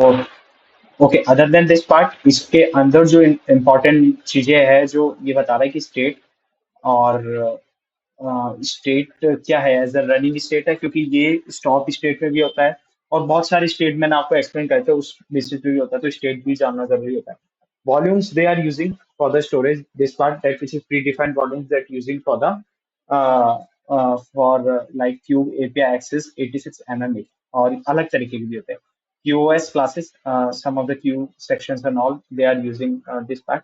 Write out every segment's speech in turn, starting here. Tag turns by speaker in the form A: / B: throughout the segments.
A: और okay, other than this part, इसके अंदर जो इम्पोर्टेंट चीजें है जो ये बता रहा है कि स्टेट और स्टेट क्या है, एज अ रनिंग स्टेट है, क्योंकि ये स्टॉप स्टेट में भी होता है और बहुत सारे स्टेट मैंने आपको एक्सप्लेन करे थे उस बेसिस पे भी होता है, तो स्टेट भी जानना जरूरी होता है. Volumes they are using for the storage, this part that which is predefined volumes that using for the like cube API access 86 MMA और अलग तरीके के भी होते हैं. QoS classes, some of the queue sections and all they are using this part.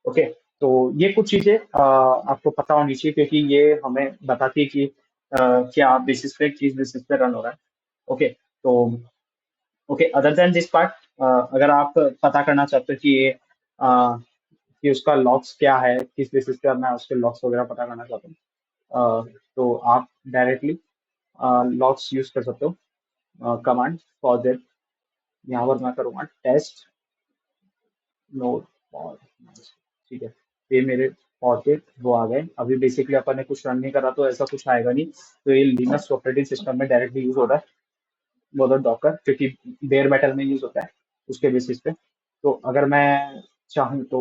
A: Okay, तो ये कुछ चीजें आपको पता होनी चाहिए क्योंकि ये हमें बताती है कि क्या बेसिस पे किस बेसिस पे रन हो रहा है. ओके, तो okay, other than this part, अगर आप पता करना चाहते हो कि ये कि उसका लॉक्स क्या है, किस बेसिस पे मैं उसके लॉक्स वगैरह पता करना चाहता हूँ, तो आप डायरेक्टली लॉक्स यूज कर सकते हो. कमांड फॉर दैट, यहाँ पर मैं करूँगा टेस्ट नोड और, ठीक है, ये मेरे पॉकेट वो आ गए. अभी बेसिकली अपन ने कुछ रन नहीं करा तो ऐसा कुछ आएगा नहीं, तो ये लिनक्स ऑपरेटिंग सिस्टम में डायरेक्टली यूज हो रहा है वो डॉकर, क्योंकि बेयर मेटल में यूज होता है उसके बेसिस पे. तो अगर मैं चाहूँ तो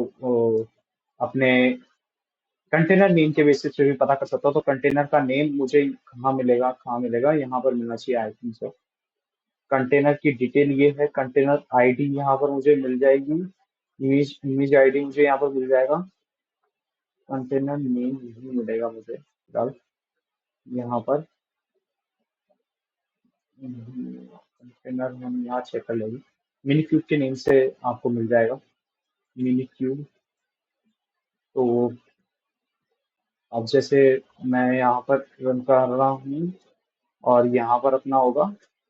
A: अपने कंटेनर नेम के बेसिस पे भी पता कर सकता हूँ, तो कंटेनर का नेम मुझे कहाँ मिलेगा, यहाँ पर मिलना चाहिए आई थिंक सो. कंटेनर की डिटेल ये है, कंटेनर आईडी यहाँ पर मुझे मिल जाएगी, इमेज इमेज आईडी मुझे यहाँ पर मिल जाएगा, कंटेनर नेम नहीं मिलेगा मुझे फिलहाल यहाँ पर. कंटेनर हम यहाँ चेक कर लेंगे, मिनी क्यूब के नेम से आपको मिल जाएगा मिनी क्यूब. तो अब जैसे मैं यहाँ पर रन कर रहा हूँ और यहाँ पर अपना होगा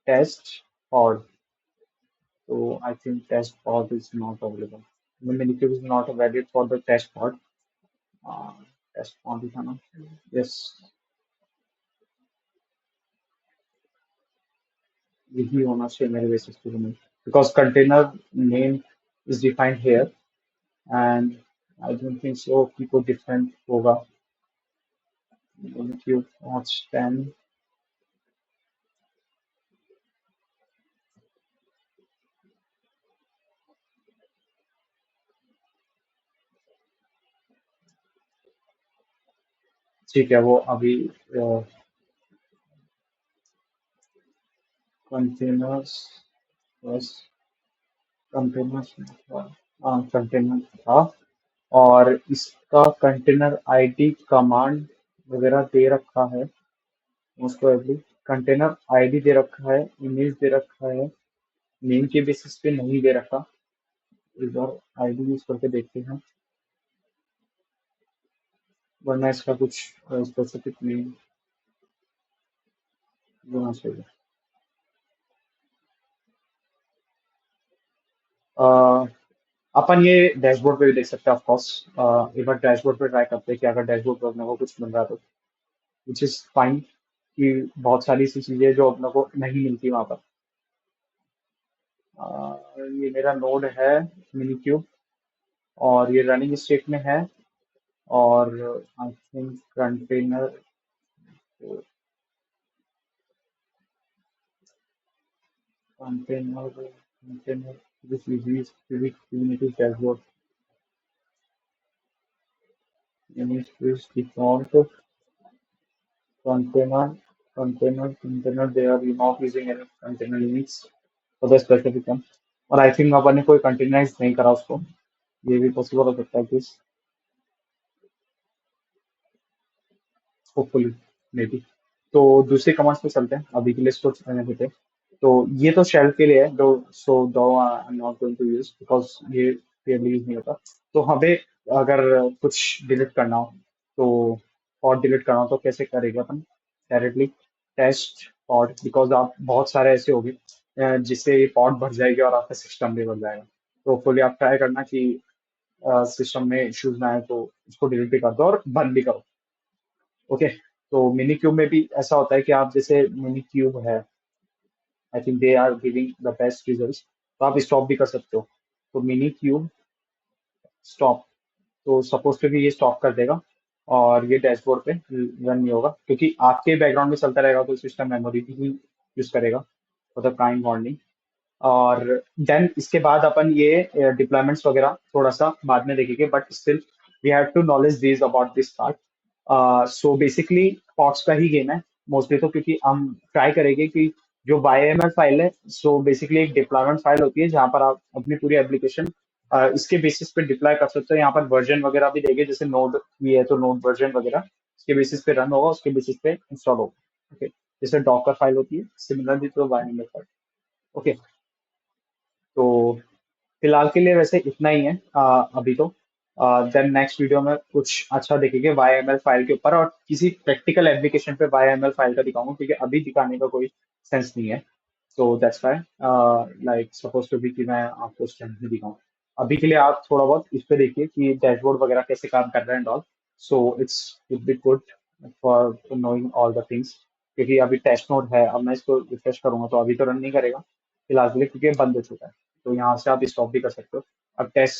A: टेस्ट पॉड, तो I think test pod is not available, mini cube is not valid for the test pod. Test pod ही था ना, यस, यही होना चाहिए मेरे बेसिस पे में, because container name is defined here and I don't think so कि कोई डिफरेंट होगा. क्यूब पॉड 10, ठीक है, वो अभी कंटेनर्स बस कंटेनर्स कंटेनर था, और इसका कंटेनर आईडी कमांड वगैरह दे रखा है मोस्ट प्रोबेबली. कंटेनर आईडी दे रखा है, इमेज दे रखा है, नेम के बेसिस पे नहीं दे रखा. एक बार आईडी यूज करके देखते हैं, वरना इसका कुछ स्पेसिफिक नेम होना चाहिए. अह, अपन ये डैशबोर्ड पे भी देख सकते हैं ऑफ कोर्स. एक बार डैशबोर्ड पे ट्राई करते हैं कि अगर डैशबोर्ड पे अपने को कुछ मिल रहा है तो, विच इज फाइन, कि बहुत सारी ऐसी चीजें जो अपने को नहीं मिलती वहां पर. ये मेरा नोड है मिनी क्यूब, और ये रनिंग स्टेट में है, और I think container container container this is dashboard image is default container they are not using any container image for the specific one. और आई थिंक अपन ने कोई कंटेनराइज नहीं करा उसको, ये भी पॉसिबल हो सकता है कि होपफुली मे बी. तो दूसरे कमांड्स पे चलते हैं, अभी के लिए इसको रहने देते हैं. तो ये तो शेल के लिए है, दो सो दो I am not going to use because ये क्लियरली यूज नहीं होता. तो हमें अगर कुछ डिलीट करना हो तो, और डिलीट करना हो तो कैसे करेंगे अपन, डायरेक्टली टेस्ट पॉड, बिकॉज आप बहुत सारे ऐसे होंगे जिससे ये पॉड भर जाएगी और आपका सिस्टम भी भर जाएगा. तो फुली आप ट्राई करना कि सिस्टम में इश्यूज ना आए, तो इसको डिलीट भी कर दो और बंद भी करो. ओके, तो मिनी क्यूब में भी ऐसा होता है कि आप जैसे मिनी क्यूब है, I think they are giving the best results, तो आप स्टॉप भी कर सकते हो. तो मिनी क्यूब स्टॉप, तो सपोज पे भी ये स्टॉप कर देगा और ये डैशबोर्ड पे रन नहीं होगा, क्योंकि आपके बैकग्राउंड में चलता रहेगा तो सिस्टम मेमोरी भी यूज करेगा फॉर द काइंड वार्निंग. और देन इसके बाद अपन ये डिप्लॉयमेंट्स वगैरह थोड़ा सा बाद में देखेंगे, but still we have to knowledge this about this part. So basically पॉक्स का ही गेम है मोस्टली, तो क्योंकि हम ट्राई करेंगे कि जो YAML फाइल है, सो बेसिकली एक डिप्लॉयमेंट फाइल होती है जहाँ पर आप अपनी पूरी एप्लीकेशन इसके बेसिस पे डिप्लॉय कर सकते हो। यहाँ पर वर्जन वगैरह भी देंगे, जैसे नोड भी है तो नोड वर्जन वगैरह उसके बेसिस पे रन होगा, उसके बेसिस पे इंस्टॉल होगा। ओके, जैसे डॉकर फाइल होती है सिमिलरली तो YAML फाइल। ओके, तो फिलहाल के लिए वैसे इतना ही है अभी तो। देन नेक्स्ट वीडियो में कुछ अच्छा देखेंगे YML फाइल के ऊपर, और किसी प्रैक्टिकल एप्लीकेशन पे YML फाइल का दिखाऊंगा, क्योंकि अभी दिखाने का कोई सेंस नहीं है। So that's why like suppose to be कि मैं आपको उस टाइम में दिखाऊं। अभी के लिए आप थोड़ा बहुत इस पे देखिए कि डैशबोर्ड वगैरह कैसे काम कर रहा है and all. So it's it be good for knowing all the things, क्योंकि अभी टेस्ट मोड है। अब मैं इसको रिफ्रेश करूंगा तो अभी तो रन नहीं करेगा फिलहाल के लिए, क्योंकि ये बंद हो चुका है। तो यहाँ से आप स्टॉप भी कर सकते हो। अब टेस्ट